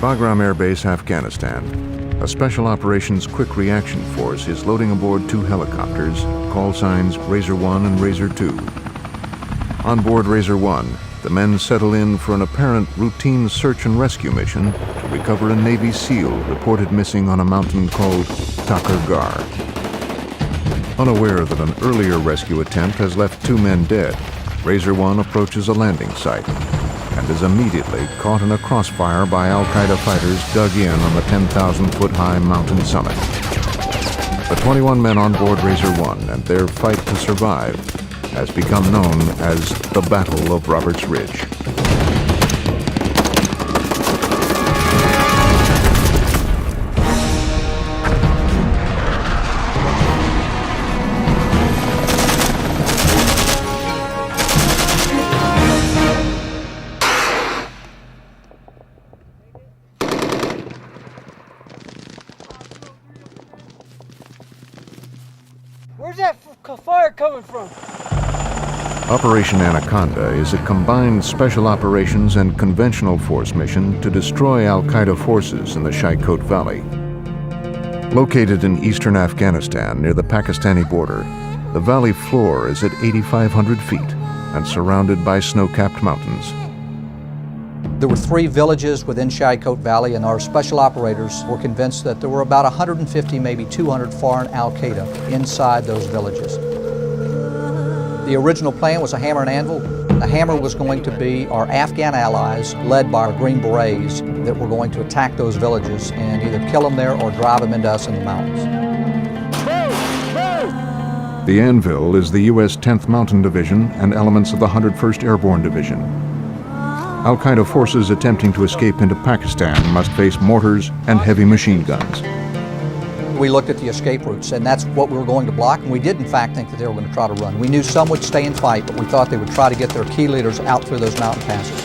Bagram Air Base, Afghanistan, a Special Operations Quick Reaction Force is loading aboard 2 helicopters, call signs Razor 1 and Razor 2. On board Razor 1, the men settle in for an apparent routine search and rescue mission to recover a Navy SEAL reported missing on a mountain called Takur Gar. Unaware that an earlier rescue attempt has left 2 men dead, Razor 1 approaches a landing site and is immediately caught in a crossfire by Al-Qaeda fighters dug in on the 10,000-foot-high mountain summit. The 21 men on board Razor 1 and their fight to survive has become known as the Battle of Roberts Ridge. Where's that fire coming from? Operation Anaconda is a combined special operations and conventional force mission to destroy Al-Qaeda forces in the Shai-Kot Valley. Located in eastern Afghanistan near the Pakistani border, the valley floor is at 8,500 feet and surrounded by snow-capped mountains. There were 3 villages within Shai-Kot Valley, and our special operators were convinced that there were about 150, maybe 200 foreign Al-Qaeda inside those villages. The original plan was a hammer and anvil. The hammer was going to be our Afghan allies, led by our Green Berets, that were going to attack those villages and either kill them there or drive them into us in the mountains. The anvil is the U.S. 10th Mountain Division and elements of the 101st Airborne Division. Al-Qaeda forces attempting to escape into Pakistan must face mortars and heavy machine guns. We looked at the escape routes, and that's what we were going to block, and we did in fact think that they were going to try to run. We knew some would stay and fight, but we thought they would try to get their key leaders out through those mountain passes.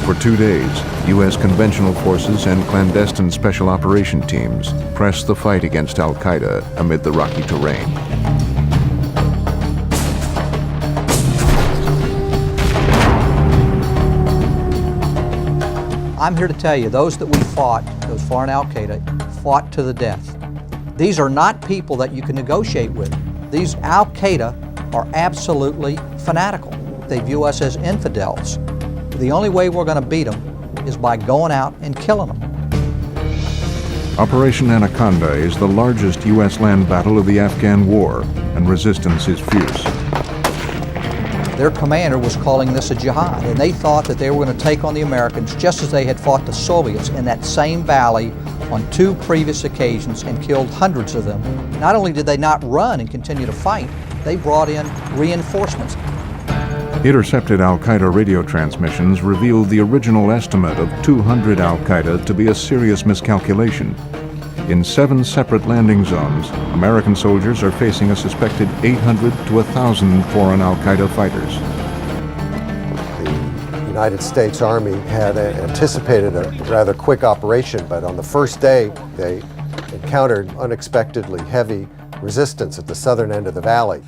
For 2 days, U.S. conventional forces and clandestine special operation teams pressed the fight against Al-Qaeda amid the rocky terrain. I'm here to tell you, those that we fought, those foreign Al-Qaeda, fought to the death. These are not people that you can negotiate with. These Al-Qaeda are absolutely fanatical. They view us as infidels. The only way we're going to beat them is by going out and killing them. Operation Anaconda is the largest U.S. land battle of the Afghan war, and resistance is fierce. Their commander was calling this a jihad, and they thought that they were going to take on the Americans just as they had fought the Soviets in that same valley on 2 previous occasions and killed hundreds of them. Not only did they not run and continue to fight, they brought in reinforcements. Intercepted Al-Qaeda radio transmissions revealed the original estimate of 200 Al-Qaeda to be a serious miscalculation. In 7 separate landing zones, American soldiers are facing a suspected 800 to 1,000 foreign Al-Qaeda fighters. The United States Army had anticipated a rather quick operation, but on the first day, they encountered unexpectedly heavy resistance at the southern end of the valley.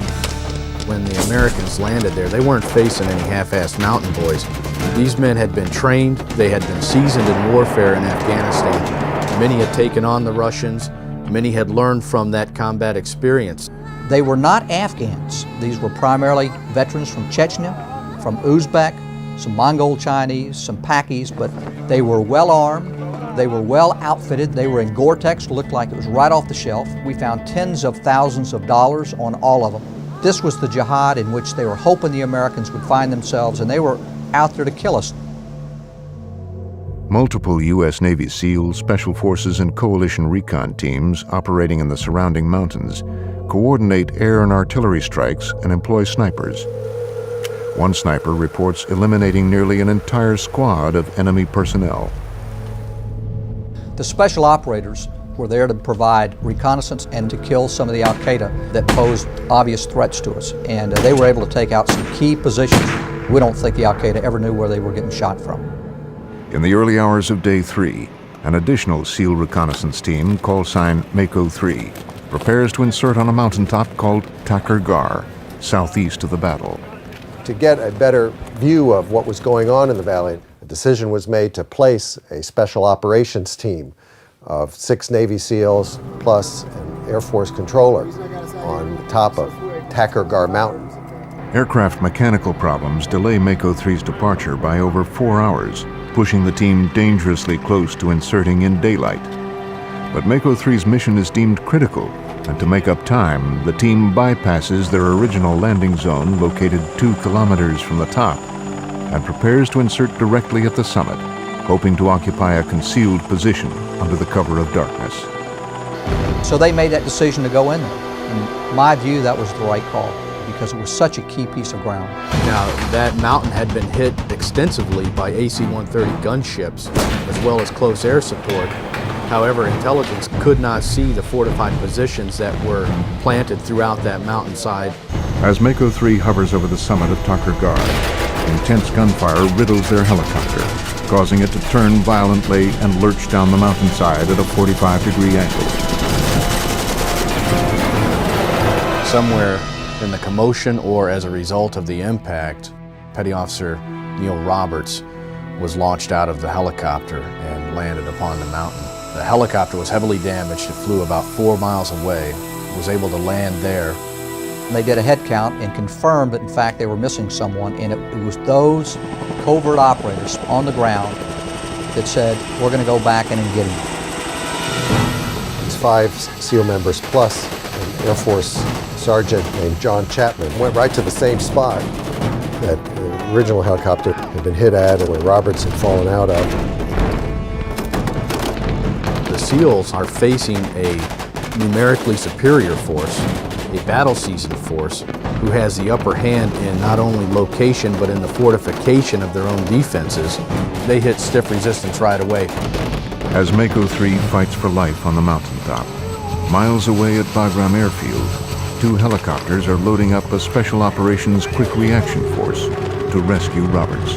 When the Americans landed there, they weren't facing any half-assed mountain boys. These men had been trained, they had been seasoned in warfare in Afghanistan. Many had taken on the Russians, many had learned from that combat experience. They were not Afghans. These were primarily veterans from Chechnya, from Uzbek, some Mongol Chinese, some Pakis, but they were well armed, they were well outfitted, they were in Gore-Tex, looked like it was right off the shelf. We found tens of thousands of dollars on all of them. This was the jihad in which they were hoping the Americans would find themselves, and they were out there to kill us. Multiple U.S. Navy SEAL, Special Forces, and Coalition recon teams operating in the surrounding mountains coordinate air and artillery strikes and employ snipers. One sniper reports eliminating nearly an entire squad of enemy personnel. The special operators were there to provide reconnaissance and to kill some of the Al-Qaeda that posed obvious threats to us. And they were able to take out some key positions. We don't think the Al-Qaeda ever knew where they were getting shot from. In the early hours of Day 3, an additional SEAL reconnaissance team, call sign Mako 3, prepares to insert on a mountaintop called Takur Gar, southeast of the battle. To get a better view of what was going on in the valley, decision was made to place a special operations team of 6 Navy SEALs plus an Air Force controller on top of Takur Mountain. Aircraft mechanical problems delay Mako 3's departure by over 4 hours, pushing the team dangerously close to inserting in daylight. But Mako 3's mission is deemed critical, and to make up time, the team bypasses their original landing zone located 2 kilometers from the top and prepares to insert directly at the summit, hoping to occupy a concealed position under the cover of darkness. So they made that decision to go in there. In my view, that was the right call because it was such a key piece of ground. Now, that mountain had been hit extensively by AC-130 gunships as well as close air support. However, intelligence could not see the fortified positions that were planted throughout that mountainside. As Mako 3 hovers over the summit of Takur, intense gunfire riddles their helicopter, causing it to turn violently and lurch down the mountainside at a 45-degree angle. Somewhere in the commotion or as a result of the impact, Petty Officer Neil Roberts was launched out of the helicopter and landed upon the mountain. The helicopter was heavily damaged. It flew about 4 miles away, was able to land there. They did a head count and confirmed that in fact they were missing someone, and it was those covert operators on the ground that said, we're going to go back in and get him. These 5 SEAL members plus an Air Force sergeant named John Chapman went right to the same spot that the original helicopter had been hit at and where Roberts had fallen out of. The SEALs are facing a numerically superior force, a battle-seasoned force, who has the upper hand in not only location but in the fortification of their own defenses. They hit stiff resistance right away. As Mako 3 fights for life on the mountaintop, miles away at Bagram Airfield, 2 helicopters are loading up a Special Operations Quick Reaction Force to rescue Roberts.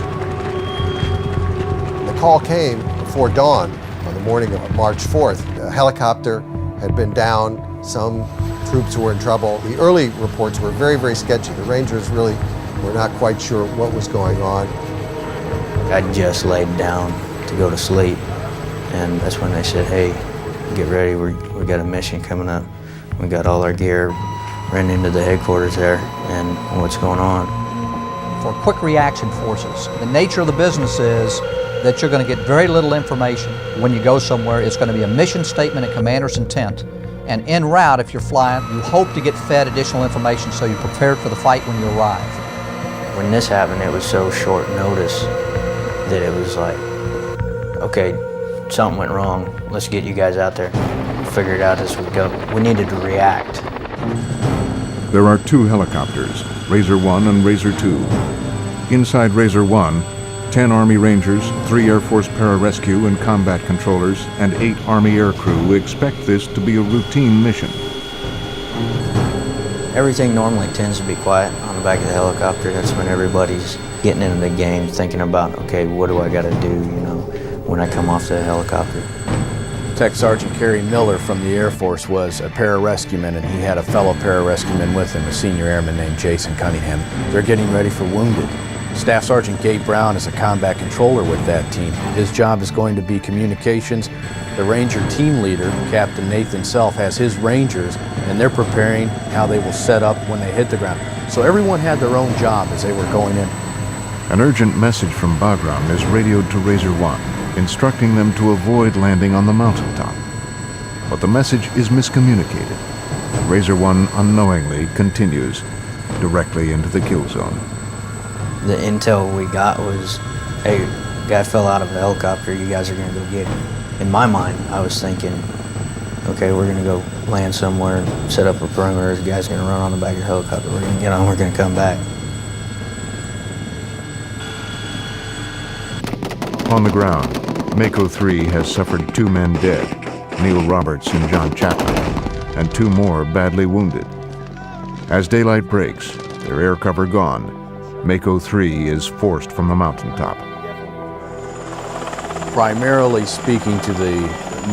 The call came before dawn on the morning of March 4th. The helicopter had been down, some troops were in trouble. The early reports were very, very sketchy. The Rangers really were not quite sure what was going on. I just laid down to go to sleep, and that's when they said, hey, get ready, we got a mission coming up. We got all our gear, ran into the headquarters there, and what's going on? For quick reaction forces, the nature of the business is that you're going to get very little information. When you go somewhere, it's going to be a mission statement and commander's intent. And en route, if you're flying, you hope to get fed additional information so you're prepared for the fight when you arrive. When this happened, it was so short notice that it was like, okay, something went wrong. Let's get you guys out there. Figure it out as we go. We needed to react. There are 2 helicopters, Razor 1 and Razor 2. Inside Razor 1, 10 Army Rangers, 3 Air Force pararescue and combat controllers, and 8 Army aircrew expect this to be a routine mission. Everything normally tends to be quiet on the back of the helicopter. That's when everybody's getting into the game, thinking about, okay, what do I got to do, when I come off the helicopter. Tech Sergeant Kerry Miller from the Air Force was a pararescueman, and he had a fellow pararescueman with him, a senior airman named Jason Cunningham. They're getting ready for wounded. Staff Sergeant Gabe Brown is a combat controller with that team. His job is going to be communications. The Ranger team leader, Captain Nathan Self, has his Rangers, and they're preparing how they will set up when they hit the ground. So everyone had their own job as they were going in. An urgent message from Bagram is radioed to Razor 1, instructing them to avoid landing on the mountaintop. But the message is miscommunicated, and Razor 1 unknowingly continues directly into the kill zone. The intel we got was, hey, guy fell out of the helicopter, you guys are gonna go get him. In my mind, I was thinking, okay, we're gonna go land somewhere, set up a perimeter, the guy's gonna run on the back of the helicopter, we're gonna get on, we're gonna come back. On the ground, Mako 3 has suffered 2 men dead, Neil Roberts and John Chapman, and 2 more badly wounded. As daylight breaks, their air cover gone, Mako 3 is forced from the mountaintop. Primarily speaking to the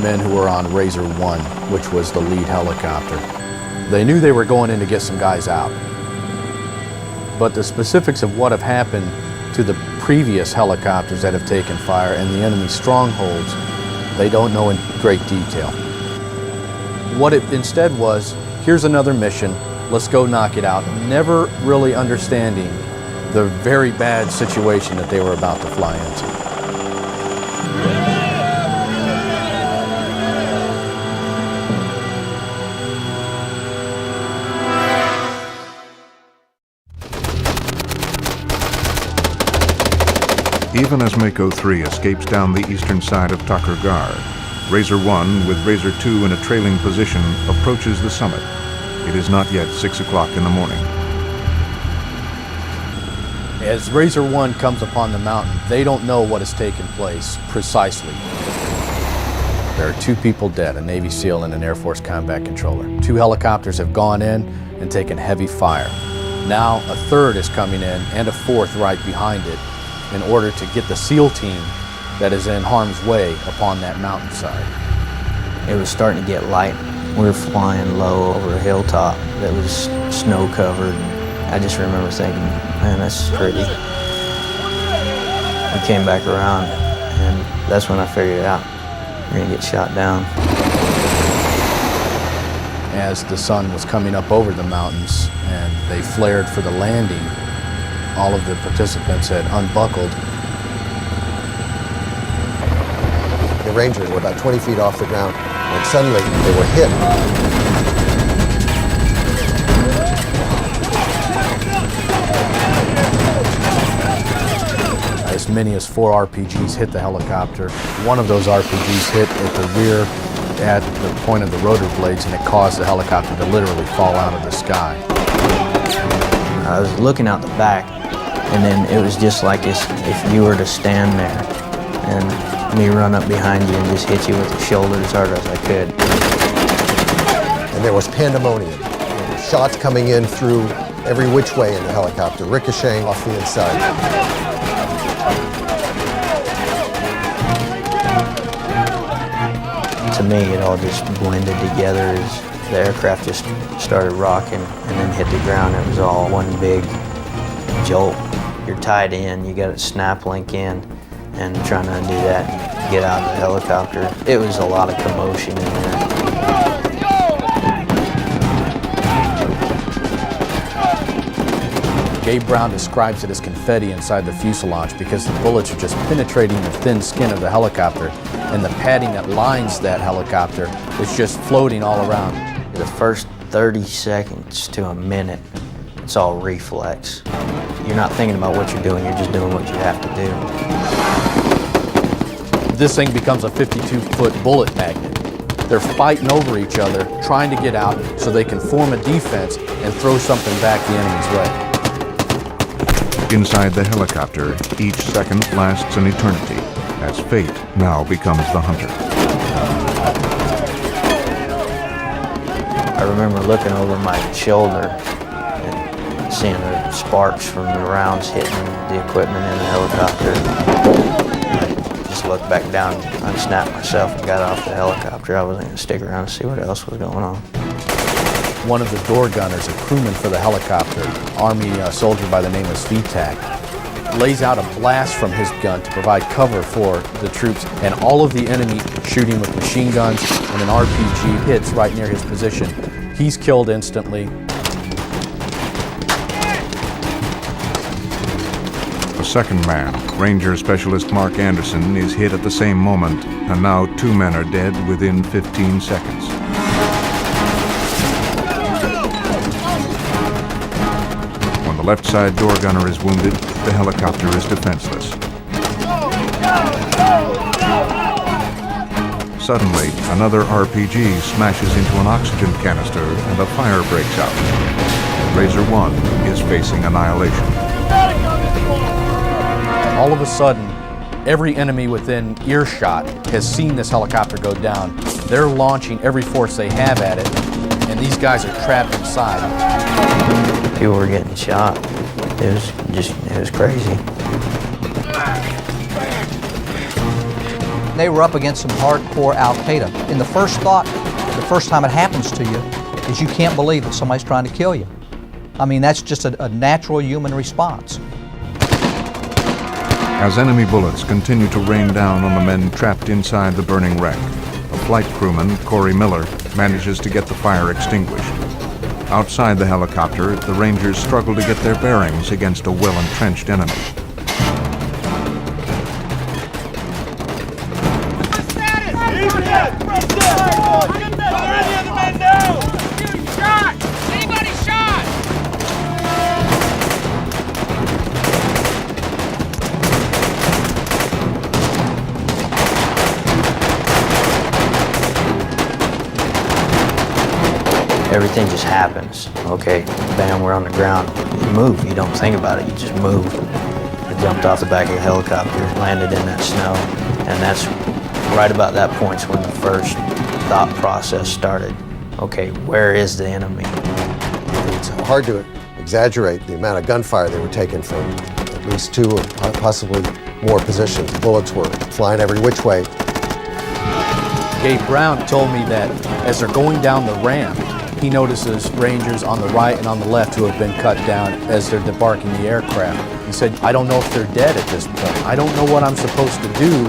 men who were on Razor 1, which was the lead helicopter. They knew they were going in to get some guys out. But the specifics of what have happened to the previous helicopters that have taken fire and the enemy strongholds, they don't know in great detail. What it instead was, here's another mission, let's go knock it out, never really understanding the very bad situation that they were about to fly into. Even as Mako 3 escapes down the eastern side of Takur Gar, Razor 1, with Razor 2 in a trailing position, approaches the summit. It is not yet 6 o'clock in the morning. As Razor 1 comes upon the mountain, they don't know what has taken place precisely. There are 2 people dead, a Navy SEAL and an Air Force combat controller. 2 helicopters have gone in and taken heavy fire. Now a 3rd is coming in and a 4th right behind it in order to get the SEAL team that is in harm's way upon that mountainside. It was starting to get light. We were flying low over a hilltop that was snow covered. I just remember thinking, man, that's pretty. We came back around and that's when I figured it out. We're gonna get shot down. As the sun was coming up over the mountains and they flared for the landing, all of the participants had unbuckled. The Rangers were about 20 feet off the ground, and suddenly they were hit. As many as 4 RPGs hit the helicopter. One of those RPGs hit at the rear at the point of the rotor blades, and it caused the helicopter to literally fall out of the sky. I was looking out the back, and then it was just like if you were to stand there and me run up behind you and just hit you with the shoulder as hard as I could. And there was pandemonium. There were shots coming in through every which way in the helicopter, ricocheting off the inside. To me, it all just blended together as the aircraft just started rocking and then hit the ground. It was all one big jolt. You're tied in, you got a snap link in, and trying to undo that and get out of the helicopter. It was a lot of commotion in there. Gabe Brown describes it as confetti inside the fuselage because the bullets are just penetrating the thin skin of the helicopter, and the padding that lines that helicopter is just floating all around. The first 30 seconds to a minute, it's all reflex. You're not thinking about what you're doing, you're just doing what you have to do. This thing becomes a 52-foot bullet magnet. They're fighting over each other, trying to get out so they can form a defense and throw something back the enemy's way. Inside the helicopter, each second lasts an eternity, as fate now becomes the hunter. I remember looking over my shoulder and seeing the sparks from the rounds hitting the equipment in the helicopter. I just looked back down, unsnapped myself, and got off the helicopter. I wasn't going to stick around to see what else was going on. One of the door gunners, a crewman for the helicopter, Army soldier by the name of Svitak, lays out a blast from his gun to provide cover for the troops, and all of the enemy shooting with machine guns and an RPG hits right near his position. He's killed instantly. The second man, Ranger Specialist Mark Anderson, is hit at the same moment, and now 2 men are dead within 15 seconds. When the left side door gunner is wounded, the helicopter is defenseless. Suddenly, another RPG smashes into an oxygen canister and a fire breaks out. Razor 1 is facing annihilation. All of a sudden, every enemy within earshot has seen this helicopter go down. They're launching every force they have at it, and these guys are trapped inside. People were getting shot. It was crazy. They were up against some hardcore Al-Qaeda. And the first thought, the first time it happens to you, is you can't believe that somebody's trying to kill you. I mean, that's just a natural human response. As enemy bullets continue to rain down on the men trapped inside the burning wreck, a flight crewman, Corey Miller, manages to get the fire extinguished. Outside the helicopter, the Rangers struggle to get their bearings against a well-entrenched enemy. Everything just happens. Okay, bam, we're on the ground. You move, you don't think about it, you just move. I jumped off the back of the helicopter, landed in that snow, and that's right about that point when the first thought process started. Okay, where is the enemy? It's hard to exaggerate the amount of gunfire they were taking from at least 2 or possibly more positions. Bullets were flying every which way. Gabe Brown told me that as they're going down the ramp, he notices Rangers on the right and on the left who have been cut down as they're debarking the aircraft. He said, I don't know if they're dead at this point. I don't know what I'm supposed to do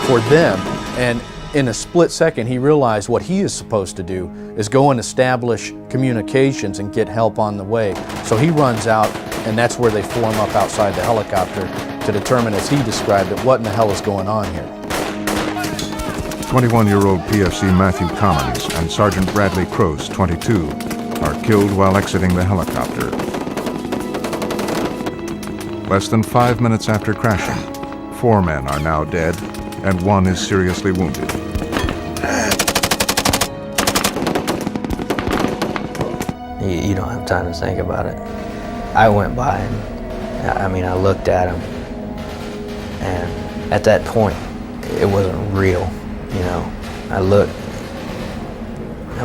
for them. And in a split second, he realized what he is supposed to do is go and establish communications and get help on the way. So he runs out, and that's where they form up outside the helicopter to determine, as he described it, what in the hell is going on here. 21-year-old PFC Matthew Collins and Sergeant Bradley Croce, 22, are killed while exiting the helicopter. Less than 5 minutes after crashing, 4 men are now dead and 1 is seriously wounded. You don't have time to think about it. I went by and, I looked at him, and at that point, it wasn't real. You know, I look,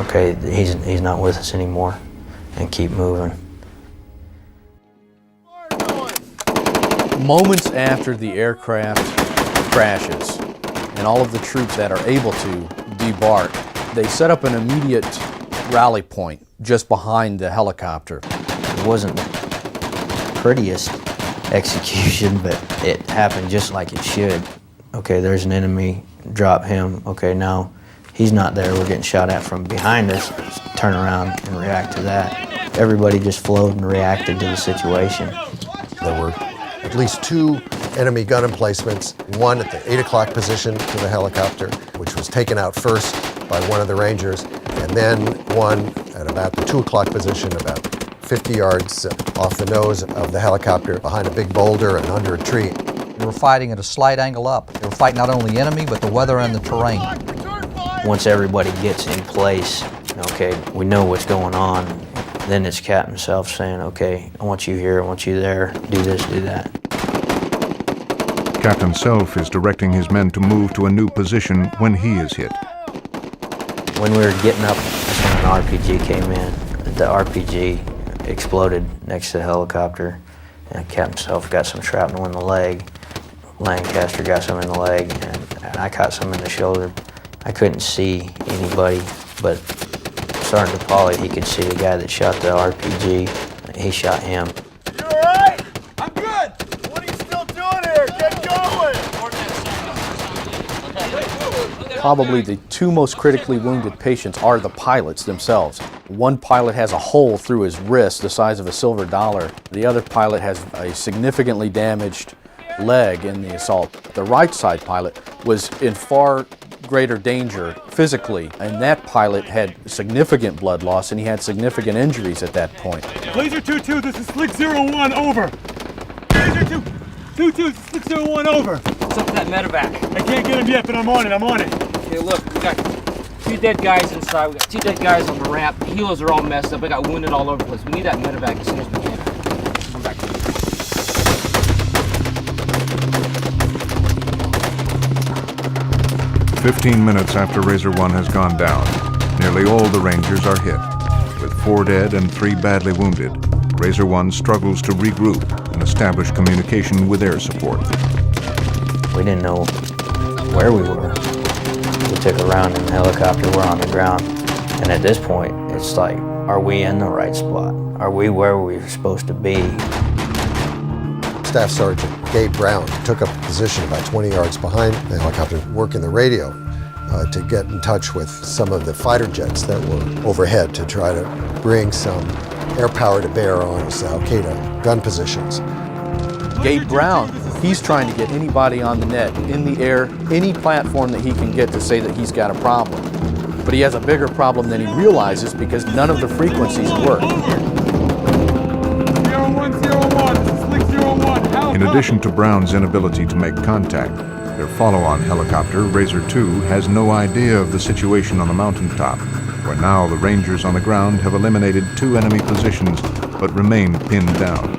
okay, he's not with us anymore, and keep moving. Moments after the aircraft crashes and all of the troops that are able to debark, they set up an immediate rally point just behind the helicopter. It wasn't the prettiest execution, but it happened just like it should. Okay, there's an enemy, drop him. Okay, now he's not there, we're getting shot at from behind us. Let's turn around and react to that. Everybody just flowed and reacted to the situation. There were at least 2 enemy gun emplacements, one at the 8 o'clock position to the helicopter, which was taken out first by one of the Rangers, and then one at about the 2 o'clock position, about 50 yards off the nose of the helicopter, behind a big boulder and under a tree. They were fighting at a slight angle up. They were fighting not only the enemy, but the weather and the terrain. Once everybody gets in place, okay, we know what's going on, then it's Cap himself saying, okay, I want you here, I want you there, do this, do that. Captain Self is directing his men to move to a new position when he is hit. When we were getting up, that's when an RPG came in. The RPG exploded next to the helicopter, and Cap himself got some shrapnel in the leg. Lancaster got some in the leg, and I caught some in the shoulder. I couldn't see anybody, but Sergeant Pauly, he could see the guy that shot the RPG. He shot him. You all right? I'm good. What are you still doing here? Get going. Probably the 2 most critically wounded patients are the pilots themselves. One pilot has a hole through his wrist the size of a silver dollar. The other pilot has a significantly damaged leg in the assault. The right side pilot was in far greater danger physically, and that pilot had significant blood loss and he had significant injuries at that point. Blazer 2-2, this is Slick 01, over. Blazer 2-2, this is Slick 01, over. What's up with that medevac? I can't get him yet, but I'm on it. Okay, look, we got 2 dead guys inside. We got 2 dead guys on the ramp. The helos are all messed up. I got wounded all over the place. We need that medevac as soon as we can. Come back. 15 minutes after Razor 1 has gone down, nearly all the Rangers are hit. With 4 dead and 3 badly wounded, Razor 1 struggles to regroup and establish communication with air support. We didn't know where we were. We took a round in the helicopter, we're on the ground. And at this point, it's like, are we in the right spot? Are we where we're supposed to be? Staff Sergeant Gabe Brown took up a position about 20 yards behind the helicopter, working the radio to get in touch with some of the fighter jets that were overhead to try to bring some air power to bear on those Al-Qaeda gun positions. Gabe Brown, he's trying to get anybody on the net, in the air, any platform that he can get to say that he's got a problem. But he has a bigger problem than he realizes because none of the frequencies work. 0101, this is Slick 01. In addition to Brown's inability to make contact, their follow-on helicopter, Razor 2, has no idea of the situation on the mountaintop, where now the Rangers on the ground have eliminated 2 enemy positions but remain pinned down.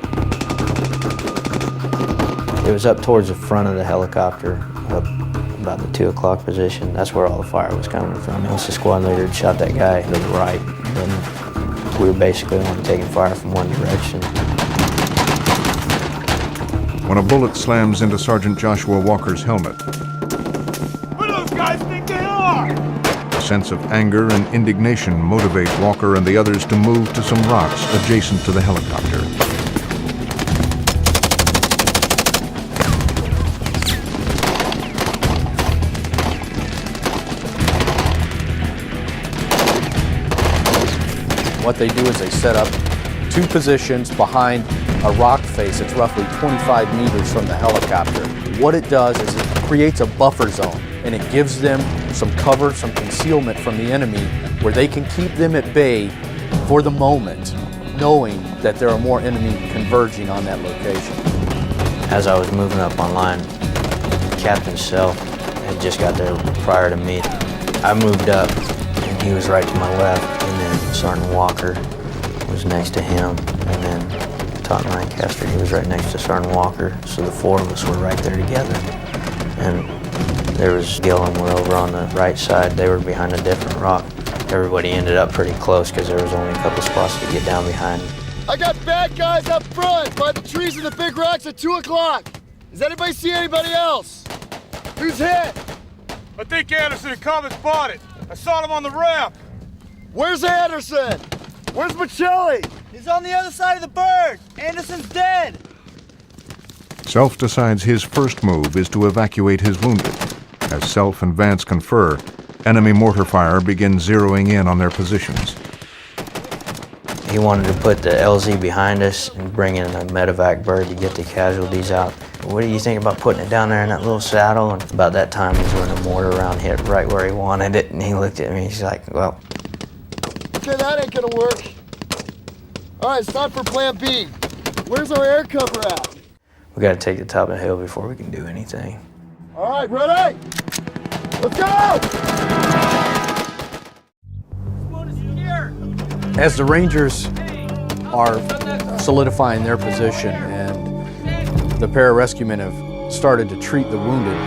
It was up towards the front of the helicopter, up about the 2 o'clock position. That's where all the fire was coming from. Once the squad leader had shot that guy to the right, then we were basically only taking fire from one direction. When a bullet slams into Sergeant Joshua Walker's helmet, Who do those guys think they are? a sense of anger and indignation motivate Walker and the others to move to some rocks adjacent to the helicopter. What they do is they set up 2 positions behind a rock face. It's roughly 25 meters from the helicopter. What it does is it creates a buffer zone, and it gives them some cover, some concealment from the enemy where they can keep them at bay for the moment, knowing that there are more enemy converging on that location. As I was moving up on line, Captain Self had just got there prior to me. I moved up, and he was right to my left, and then Sergeant Walker was next to him, and then Totten Lancaster, he was right next to Sergeant Walker, so the 4 of us were right there together. And there was Gil and we're over on the right side. They were behind a different rock. Everybody ended up pretty close because there was only a couple spots to get down behind. I got bad guys up front by the trees and the big rocks at 2 o'clock. Does anybody see anybody else? Who's hit? I think Anderson and Cummins bought it. I saw them on the ramp. Where's Anderson? Where's Michelli? He's on the other side of the bird. Anderson's dead. Self decides his first move is to evacuate his wounded. As Self and Vance confer, enemy mortar fire begins zeroing in on their positions. He wanted to put the LZ behind us and bring in a medevac bird to get the casualties out. What do you think about putting it down there in that little saddle? And about that time is when a mortar round hit right where he wanted it, and he looked at me, he's like, well. Okay, that ain't gonna work. All right, it's time for plan B. Where's our air cover at? We gotta take the top of the hill before we can do anything. All right, ready? Let's go! As the Rangers are solidifying their position and the pararescuemen have started to treat the wounded,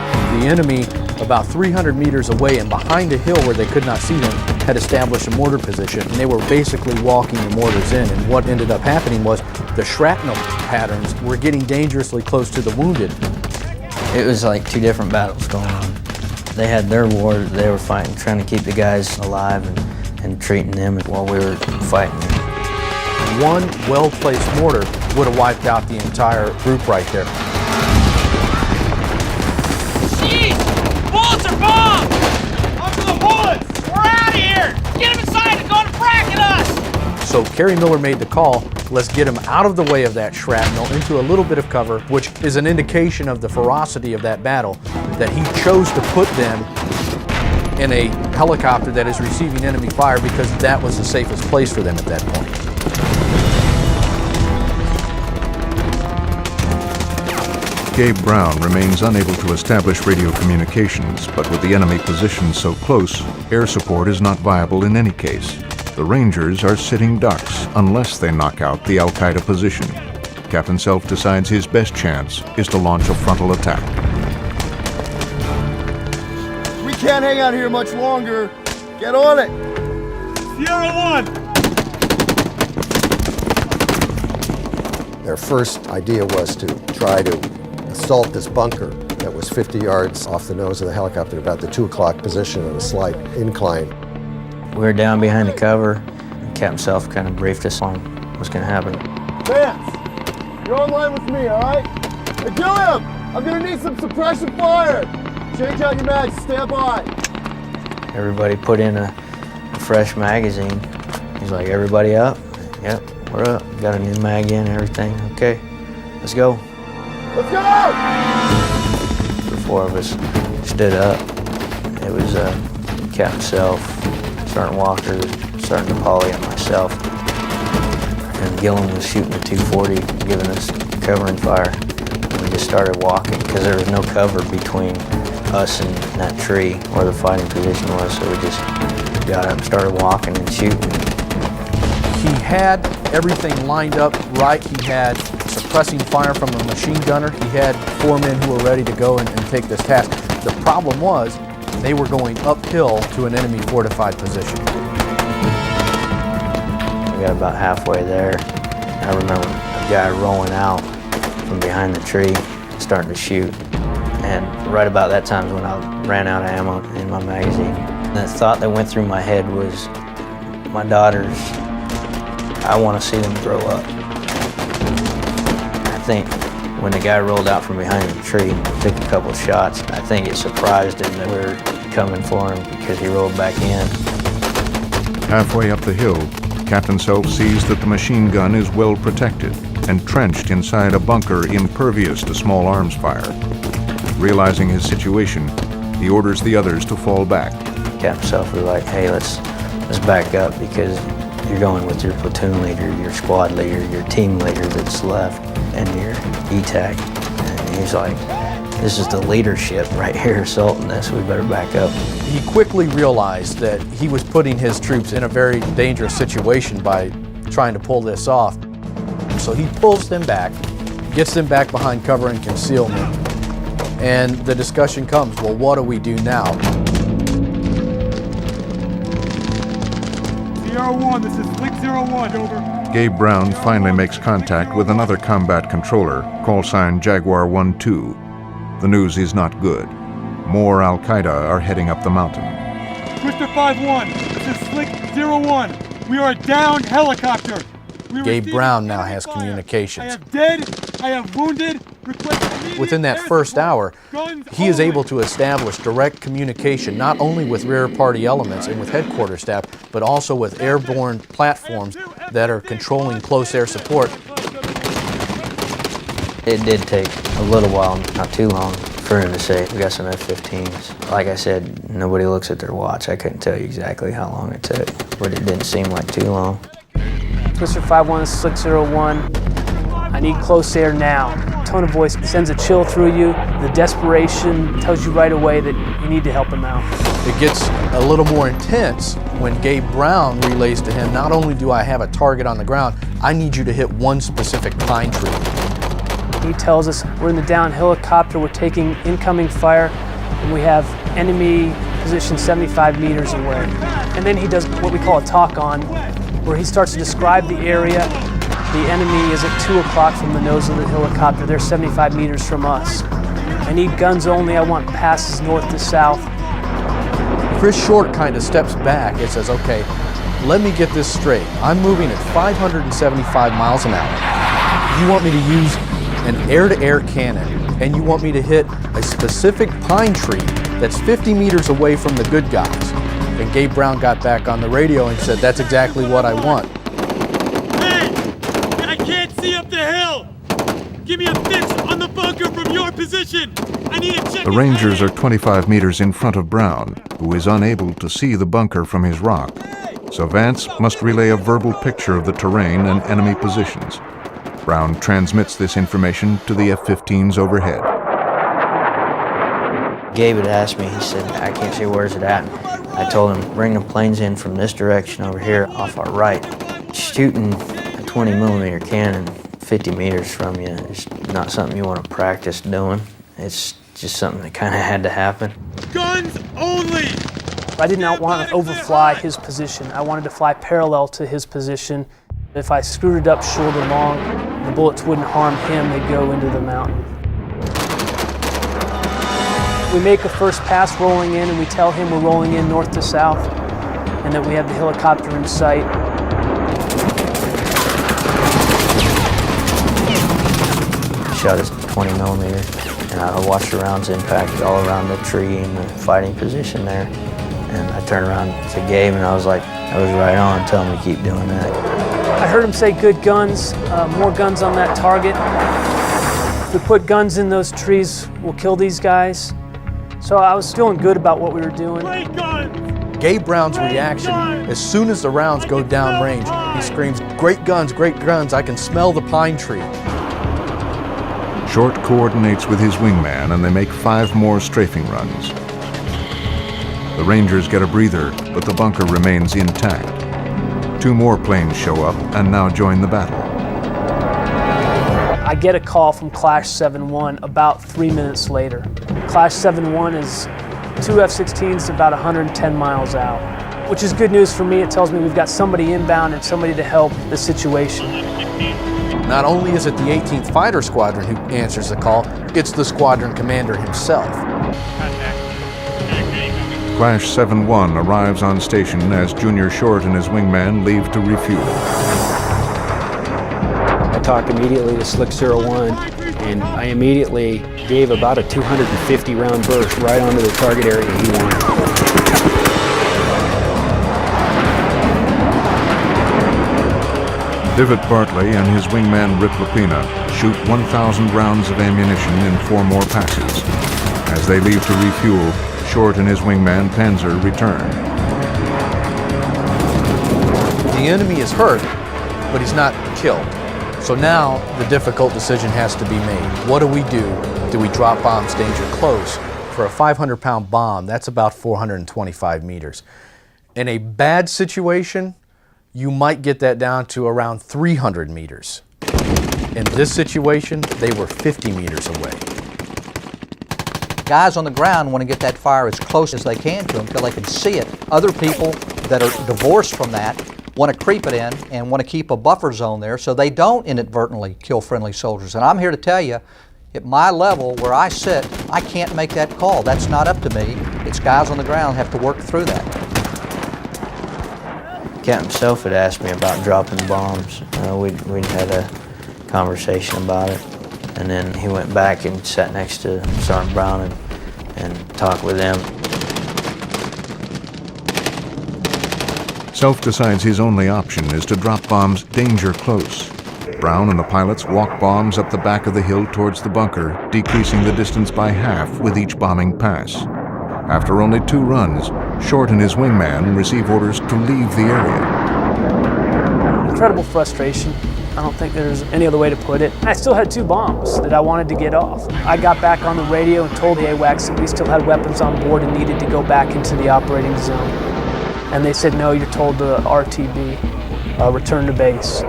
the enemy about 300 meters away and behind a hill where they could not see them had established a mortar position, and they were basically walking the mortars in. And what ended up happening was the shrapnel patterns were getting dangerously close to the wounded. It was like 2 different battles going on. They had their war that they were fighting, trying to keep the guys alive and treating them while we were fighting. One well-placed mortar would have wiped out the entire group right there. Jeez! Bullets are bombed! Up to the bullets! We're out of here! Get him inside and go to bracket us! So Kerry Miller made the call, let's get him out of the way of that shrapnel into a little bit of cover, which is an indication of the ferocity of that battle, that he chose to put them in a helicopter that is receiving enemy fire because that was the safest place for them at that point. Gabe Brown remains unable to establish radio communications, but with the enemy positioned so close, air support is not viable in any case. The Rangers are sitting ducks unless they knock out the Al-Qaeda position. Captain Self decides his best chance is to launch a frontal attack. We can't hang out here much longer. Get on it. Sierra 1. Their first idea was to try to assault this bunker that was 50 yards off the nose of the helicopter, about the 2 o'clock position on a slight incline. We were down behind the cover, and Captain Self kind of briefed us on what's going to happen. Vance, you're on line with me, all right? Hey, Gilliam! I'm gonna need some suppression fire! Change out your mags, stand by. Everybody put in a fresh magazine. He's like, everybody up? Yep, we're up. Got a new mag in, everything. Okay, let's go. Let's go! The four of us stood up. It was Captain Self, Sergeant Walker, Sergeant Pauly, and myself. And Gilliam was shooting a 240, giving us covering fire. And we just started walking because there was no cover between us and that tree where the fighting position was. So we just got up and started walking and shooting. He had everything lined up right. He had suppressing fire from a machine gunner. He had 4 men who were ready to go and take this task. The problem was they were going uphill to an enemy fortified position. We got about halfway there. I remember a guy rolling out from behind the tree, starting to shoot. And right about that time is when I ran out of ammo in my magazine. And the thought that went through my head was, my daughters, I want to see them grow up. I think when the guy rolled out from behind the tree, took a couple of shots, I think it surprised him that we were coming for him because he rolled back in. Halfway up the hill, Captain Self sees that the machine gun is well protected, entrenched inside a bunker impervious to small arms fire. Realizing his situation, he orders the others to fall back. Captain Self was like, hey, let's back up because you're going with your platoon leader, your squad leader, your team leader that's left, and your ETAC. And he's like, this is the leadership right here assaulting this, we better back up. He quickly realized that he was putting his troops in a very dangerous situation by trying to pull this off. So he pulls them back, gets them back behind cover and concealment, and the discussion comes, well, what do we do now? Sierra 1, this is Flick 01, over. Gabe Brown finally makes contact with another combat controller, call sign Jaguar 1-2. The news is not good. More Al-Qaeda are heading up the mountain. Twister 5-1, this is Flick 01. We are a downed helicopter. Gabe Brown now has communications. I have dead, I have wounded. Within that first hour, he is able to establish direct communication not only with rear party elements and with headquarters staff, but also with airborne platforms that are controlling close air support. It did take a little while, not too long, for him to say, we got some F-15s. Like I said, nobody looks at their watch. I couldn't tell you exactly how long it took, but it didn't seem like too long. Twister 5-1, this is Slick 01. I need close air now. Tone of voice sends a chill through you. The desperation tells you right away that you need to help him out. It gets a little more intense when Gabe Brown relays to him, not only do I have a target on the ground, I need you to hit one specific pine tree. He tells us we're in the down helicopter, we're taking incoming fire, and we have enemy position 75 meters away. And then he does what we call a talk on, where he starts to describe the area. The enemy is at 2 o'clock from the nose of the helicopter. They're 75 meters from us. I need guns only. I want passes north to south. Chris Short kind of steps back and says, okay, let me get this straight. I'm moving at 575 miles an hour. You want me to use an air-to-air cannon, and you want me to hit a specific pine tree that's 50 meters away from the good guys. And Gabe Brown got back on the radio and said, that's exactly what I want. Hey, I can't see up the hill. Give me a fix on the bunker from your position. I need to check. The Rangers are 25 meters in front of Brown, who is unable to see the bunker from his rock. So Vance must relay a verbal picture of the terrain and enemy positions. Brown transmits this information to the F-15s overhead. Gabe had asked me, he said, I can't see where's it at. I told him, bring the planes in from this direction over here off our right. Shooting a 20 millimeter cannon 50 meters from you is not something you want to practice doing. It's just something that kind of had to happen. Guns only! I did not want to overfly his position. I wanted to fly parallel to his position. If I screwed it up short or long, the bullets wouldn't harm him, they'd go into the mountain. We make a first pass rolling in and we tell him we're rolling in north to south and that we have the helicopter in sight. Shot his 20 millimeter, and I watched the rounds impact all around the tree and the fighting position there. And I turned around to Gabe and I was like, I was right on, tell him to keep doing that. I heard him say good guns, more guns on that target. If we put guns in those trees, we'll kill these guys. So I was feeling good about what we were doing. Great guns! Gabe Brown's reaction, as soon as the rounds go downrange, he screams, great guns, I can smell the pine tree. Short coordinates with his wingman and they make 5 more strafing runs. The Rangers get a breather, but the bunker remains intact. 2 more planes show up and now join the battle. I get a call from Clash 7-1 about 3 minutes later. Clash 7-1 is 2 F-16s about 110 miles out, which is good news for me. It tells me we've got somebody inbound and somebody to help the situation. Not only is it the 18th Fighter Squadron who answers the call, it's the squadron commander himself. Clash 7-1 arrives on station as Junior Short and his wingman leave to refuel. I talked immediately to Slick 01, and I immediately gave about a 250 round burst right onto the target area he wanted. Divot Bartley and his wingman Rip Lapina shoot 1,000 rounds of ammunition in 4 more passes. As they leave to refuel, Short and his wingman Panzer return. The enemy is hurt, but he's not killed. So now the difficult decision has to be made. What do we do? Do we drop bombs danger close? For a 500-pound bomb, that's about 425 meters. In a bad situation, you might get that down to around 300 meters. In this situation, they were 50 meters away. Guys on the ground want to get that fire as close as they can to them until they can see it. Other people that are divorced from that want to creep it in and want to keep a buffer zone there so they don't inadvertently kill friendly soldiers. And I'm here to tell you, at my level where I sit, I can't make that call. That's not up to me. It's guys on the ground have to work through that. Captain himself had asked me about dropping bombs. We'd had a conversation about it. And then he went back and sat next to Sergeant Brown and talked with them. Self decides his only option is to drop bombs danger close. Brown and the pilots walk bombs up the back of the hill towards the bunker, decreasing the distance by half with each bombing pass. After only 2 runs, Short and his wingman receive orders to leave the area. Incredible frustration. I don't think there's any other way to put it. I still had 2 bombs that I wanted to get off. I got back on the radio and told the AWACS that we still had weapons on board and needed to go back into the operating zone. And they said, no, you're told to RTB, return to base.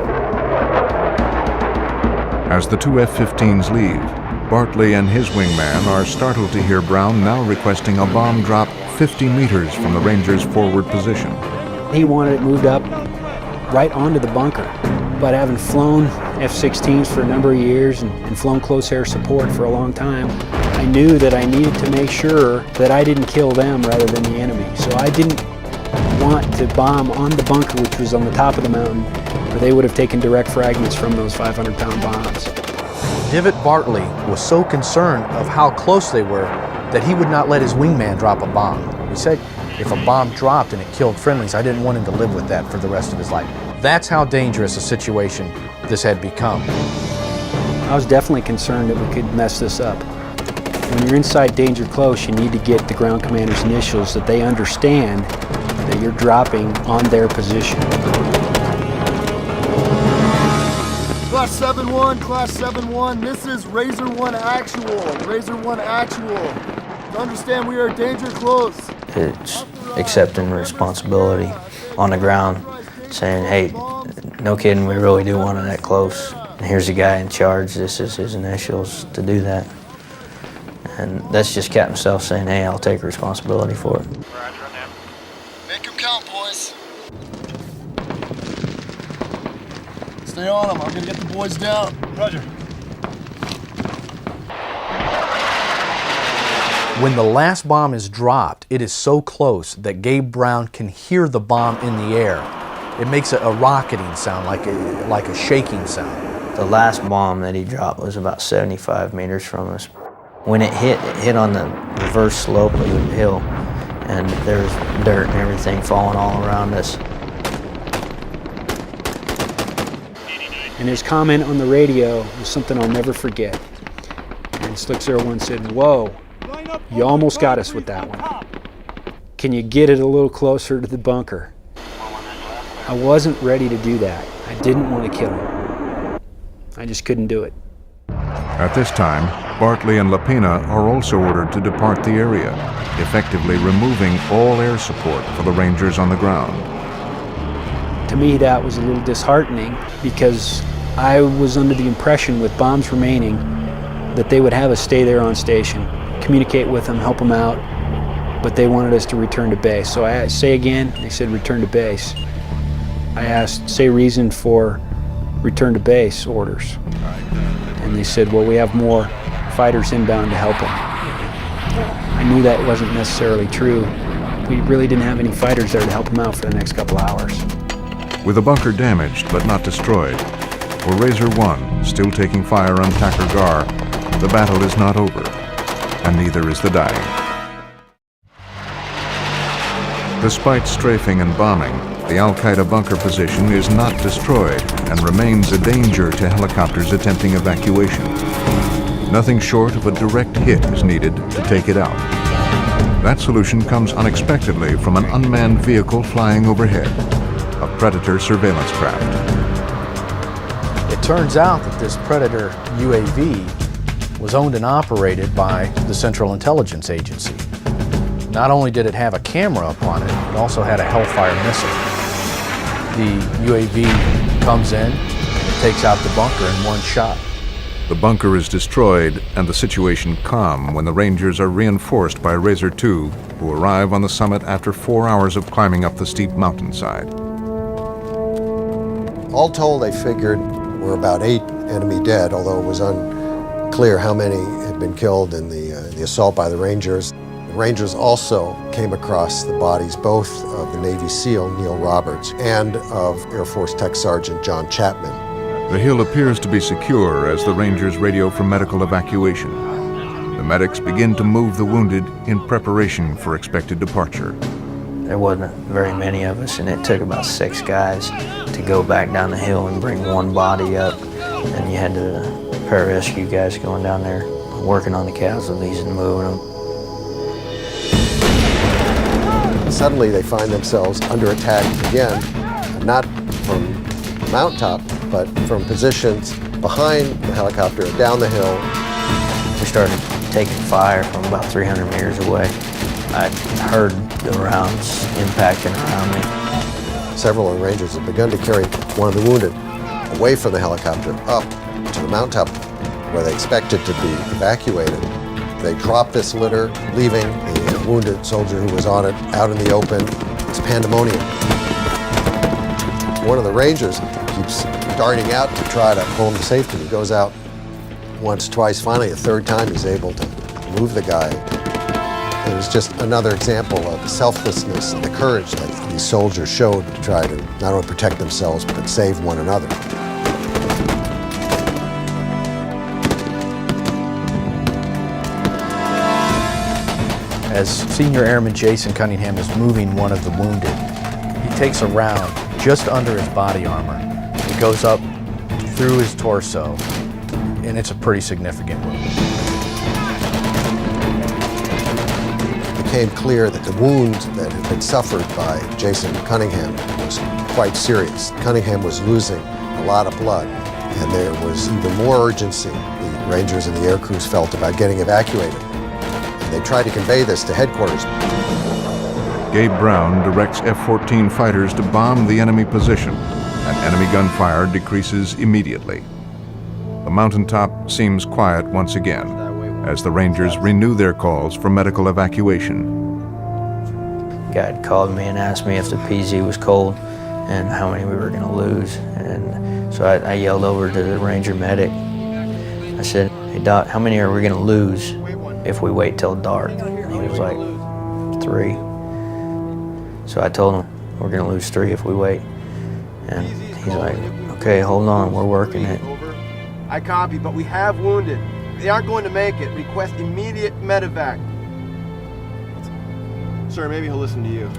As the 2 F-15s leave, Bartley and his wingman are startled to hear Brown now requesting a bomb drop 50 meters from the Rangers' forward position. He wanted it moved up right onto the bunker. But having flown F-16s for a number of years and flown close air support for a long time, I knew that I needed to make sure that I didn't kill them rather than the enemy. So I didn't want to bomb on the bunker, which was on the top of the mountain, where they would have taken direct fragments from those 500-pound bombs. Divot Bartley was so concerned of how close they were that he would not let his wingman drop a bomb. He said if a bomb dropped and it killed friendlies, I didn't want him to live with that for the rest of his life. That's how dangerous a situation this had become. I was definitely concerned that we could mess this up. When you're inside danger close, you need to get the ground commander's initials that they understand that you're dropping on their position. Class 7-1, this is Razor 1 actual. Razor 1 actual. To understand we are danger close. It's accepting responsibility on the ground, saying, hey, no kidding, we really do want it that close. And here's a guy in charge, this is his initials to do that. And that's just Captain Self saying, hey, I'll take responsibility for it. Make them count, boys. Stay on them, I'm gonna get the boys down. Roger. When the last bomb is dropped, it is so close that Gabe Brown can hear the bomb in the air. It makes a rocketing sound, like a shaking sound. The last bomb that he dropped was about 75 meters from us. When it hit on the reverse slope of the hill, and there was dirt and everything falling all around us. And his comment on the radio was something I'll never forget. And Slick 01 said, "Whoa, you almost got us with that one. Can you get it a little closer to the bunker?" I wasn't ready to do that. I didn't want to kill him. I just couldn't do it. At this time, Bartley and Lapina are also ordered to depart the area, effectively removing all air support for the Rangers on the ground. To me, that was a little disheartening because I was under the impression with bombs remaining that they would have us stay there on station, communicate with them, help them out, but they wanted us to return to base. So I say again, they said return to base. I asked, say reason for return to base orders. And they said, well, we have more fighters inbound to help them. I knew that wasn't necessarily true. We really didn't have any fighters there to help them out for the next couple hours. With the bunker damaged but not destroyed, for Razor 1 still taking fire on Takur Ghar, the battle is not over, and neither is the dying. Despite strafing and bombing, the Al-Qaeda bunker position is not destroyed and remains a danger to helicopters attempting evacuation. Nothing short of a direct hit is needed to take it out. That solution comes unexpectedly from an unmanned vehicle flying overhead, a Predator surveillance craft. It turns out that this Predator UAV was owned and operated by the Central Intelligence Agency. Not only did it have a camera up on it, it also had a Hellfire missile. The UAV comes in and it takes out the bunker in one shot. The bunker is destroyed and the situation calm when the Rangers are reinforced by Razor 2, who arrive on the summit after 4 hours of climbing up the steep mountainside. All told, they figured were about 8 enemy dead, although it was unclear how many had been killed in the assault by the Rangers. The Rangers also came across the bodies both of the Navy SEAL Neil Roberts and of Air Force Tech Sergeant John Chapman. The hill appears to be secure as the Rangers radio for medical evacuation. The medics begin to move the wounded in preparation for expected departure. There wasn't very many of us, and it took about 6 guys to go back down the hill and bring one body up. And you had the pararescue guys going down there, working on the casualties and moving them. Suddenly they find themselves under attack again, not from the mountaintop, but from positions behind the helicopter, down the hill. We started taking fire from about 300 meters away. I heard the rounds impacting around me. Several of the Rangers had begun to carry one of the wounded away from the helicopter up to the mountaintop where they expected to be evacuated. They dropped this litter, leaving the wounded soldier who was on it out in the open. It's pandemonium. One of the Rangers keeps darting out to try to pull him to safety. He goes out once, twice, finally a third time he's able to move the guy. It was just another example of the selflessness and the courage that these soldiers showed to try to not only protect themselves but save one another. As Senior Airman Jason Cunningham is moving one of the wounded, he takes a round just under his body armor. It goes up through his torso, and it's a pretty significant wound. It became clear that the wound that had been suffered by Jason Cunningham was quite serious. Cunningham was losing a lot of blood, and there was even more urgency the Rangers and the air crews felt about getting evacuated. They tried to convey this to headquarters. Gabe Brown directs F-14 fighters to bomb the enemy position, and enemy gunfire decreases immediately. The mountaintop seems quiet once again as the Rangers renew their calls for medical evacuation. A guy had called me and asked me if the PZ was cold and how many we were going to lose. And so I yelled over to the Ranger medic. I said, "Hey Doc, how many are we going to lose if we wait till dark?" And he was like, 3. So I told him, "We're gonna lose 3 if we wait." And he's like, "Okay, hold on, we're working it." I copy, but we have wounded. They aren't going to make it. Request immediate medevac. Sir, maybe he'll listen to you.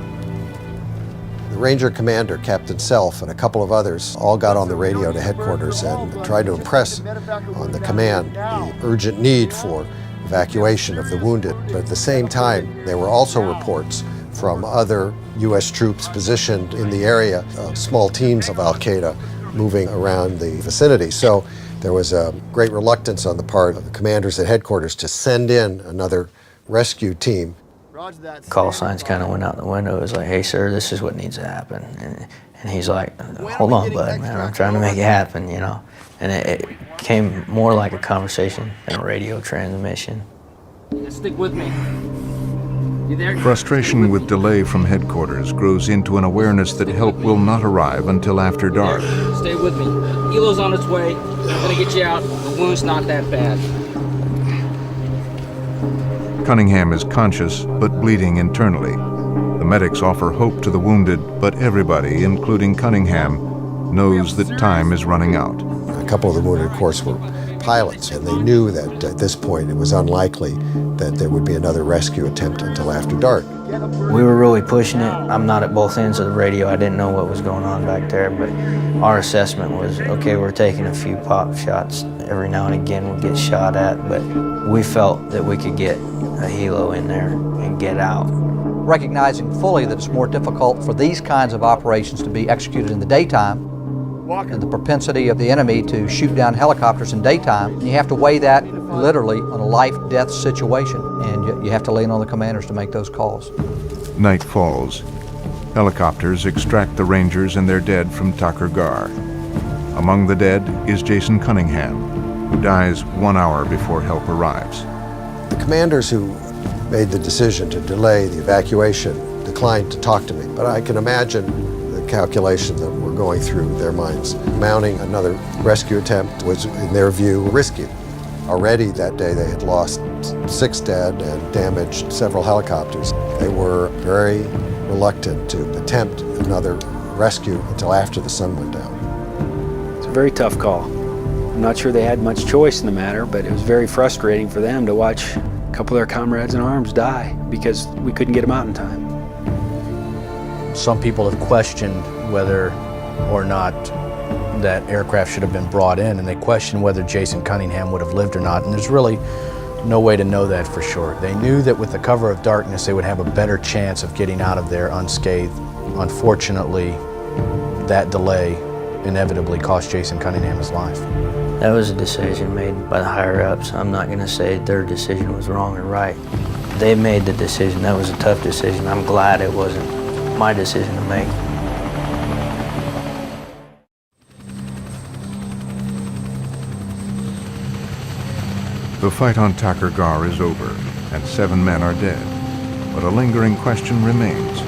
The Ranger commander, Captain Self, and a couple of others all got on the radio to headquarters and tried to impress on the command the urgent need for evacuation of the wounded. But at the same time, there were also reports from other U.S. troops positioned in the area, small teams of al-Qaeda moving around the vicinity. So there was a great reluctance on the part of the commanders at headquarters to send in another rescue team. Call signs kind of went out the window. It was like, hey, sir, this is what needs to happen. And he's like, hold on, bud, man, I'm trying to make it happen, you know. And it came more like a conversation than a radio transmission. Stick with me. You there? Frustration with delay from headquarters grows into an awareness that help will not arrive until after dark. Stay with me. Helo's on its way. I'm gonna get you out. The wound's not that bad. Cunningham is conscious but bleeding internally. The medics offer hope to the wounded, but everybody, including Cunningham, knows that time is running out. A couple of the wounded, of course, were pilots, and they knew that at this point it was unlikely that there would be another rescue attempt until after dark. We were really pushing it. I'm not at both ends of the radio. I didn't know what was going on back there, but our assessment was, okay, we're taking a few pop shots. Every now and again we'll get shot at, but we felt that we could get a helo in there and get out. Recognizing fully that it's more difficult for these kinds of operations to be executed in the daytime, and the propensity of the enemy to shoot down helicopters in daytime, you have to weigh that literally on a life-death situation, and you have to lean on the commanders to make those calls. Night falls. Helicopters extract the Rangers and their dead from Takur Ghar. Among the dead is Jason Cunningham, who dies 1 hour before help arrives. The commanders who made the decision to delay the evacuation declined to talk to me, but I can imagine the calculation that were going through their minds. Mounting another rescue attempt was, in their view, risky. Already that day they had lost 6 dead and damaged several helicopters. They were very reluctant to attempt another rescue until after the sun went down. It's a very tough call. I'm not sure they had much choice in the matter, but it was very frustrating for them to watch a couple of their comrades in arms die because we couldn't get them out in time. Some people have questioned whether or not that aircraft should have been brought in, and they question whether Jason Cunningham would have lived or not, and there's really no way to know that for sure. They knew that with the cover of darkness they would have a better chance of getting out of there unscathed. Unfortunately, that delay inevitably cost Jason Cunningham his life. That was a decision made by the higher-ups. I'm not going to say their decision was wrong or right. They made the decision. That was a tough decision. I'm glad it wasn't my decision to make. The fight on Takur Ghar is over, and 7 men are dead. But a lingering question remains.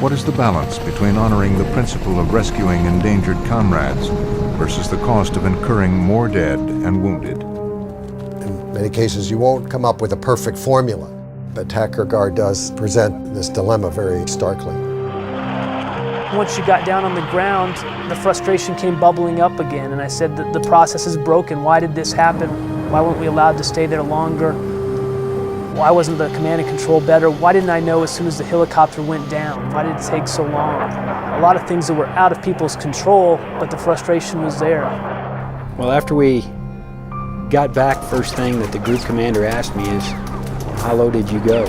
What is the balance between honoring the principle of rescuing endangered comrades versus the cost of incurring more dead and wounded? In many cases, you won't come up with a perfect formula, but Takur Ghar does present this dilemma very starkly. Once you got down on the ground, the frustration came bubbling up again, and I said that the process is broken. Why did this happen? Why weren't we allowed to stay there longer? Why wasn't the command and control better? Why didn't I know as soon as the helicopter went down? Why did it take so long? A lot of things that were out of people's control, but the frustration was there. Well, after we got back, first thing that the group commander asked me is, how low did you go?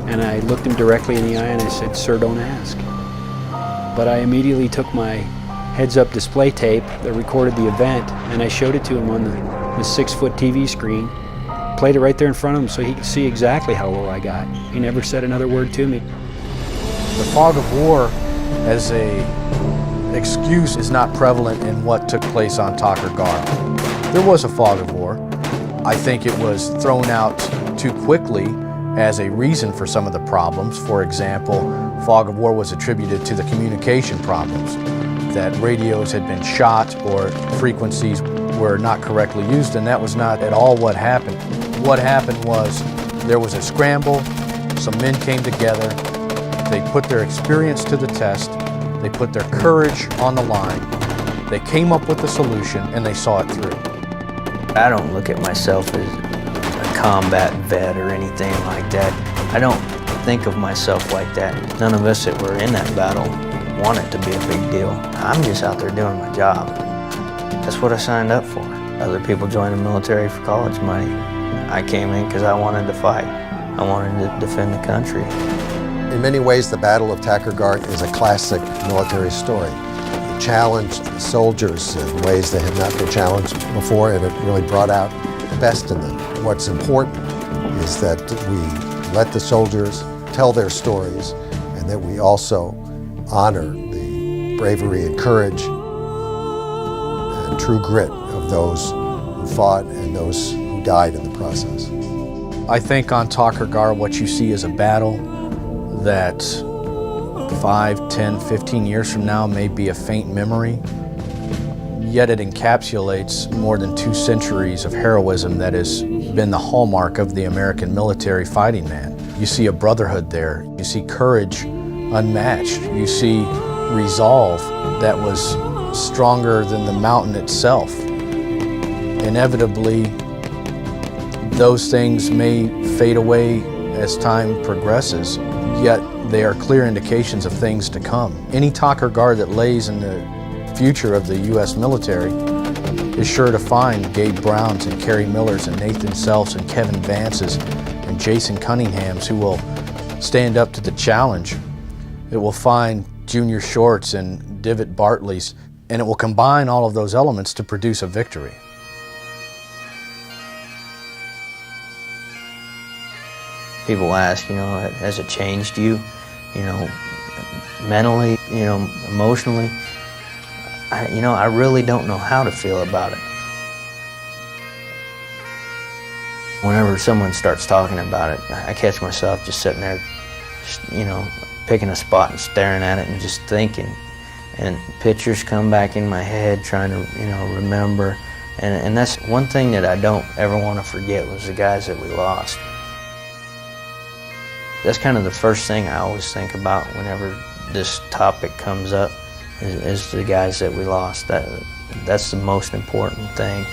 And I looked him directly in the eye and I said, sir, don't ask. But I immediately took my heads-up display tape that recorded the event and I showed it to him on the 6-foot TV screen, played it right there in front of him so he could see exactly how low I got. He never said another word to me. The fog of war as a excuse is not prevalent in what took place on Takur Ghar. There was a fog of war. I think it was thrown out too quickly as a reason for some of the problems. For example, fog of war was attributed to the communication problems, that radios had been shot or frequencies were not correctly used, and that was not at all what happened. What happened was there was a scramble, some men came together, they put their experience to the test, they put their courage on the line, they came up with a solution, and they saw it through. I don't look at myself as a combat vet or anything like that. I don't think of myself like that. None of us that were in that battle want it to be a big deal. I'm just out there doing my job. That's what I signed up for. Other people join the military for college money. I came in because I wanted to fight. I wanted to defend the country. In many ways, the Battle of Takur Ghar is a classic military story. It challenged the soldiers in ways they had not been challenged before, and it really brought out the best in them. What's important is that we let the soldiers tell their stories, and that we also honor the bravery and courage and true grit of those who fought and those who died in the process. I think on Takur Ghar what you see is a battle that 5, 10, 15 years from now may be a faint memory, yet it encapsulates more than 2 centuries of heroism that has been the hallmark of the American military fighting man. You see a brotherhood there. You see courage unmatched. You see resolve that was stronger than the mountain itself. Inevitably, those things may fade away as time progresses, yet they are clear indications of things to come. Any Takur Ghar that lays in the future of the U.S. military is sure to find Gabe Browns and Kerry Millers and Nathan Selfs and Kevin Vances and Jason Cunninghams who will stand up to the challenge. It will find Junior Shorts and Divot Bartleys, and it will combine all of those elements to produce a victory. People ask, has it changed you, mentally, emotionally? I really don't know how to feel about it. Whenever someone starts talking about it, I catch myself just sitting there, picking a spot and staring at it and just thinking. And pictures come back in my head, trying to, remember. And that's one thing that I don't ever want to forget was the guys that we lost. That's kind of the first thing I always think about whenever this topic comes up is the guys that we lost. That's the most important thing.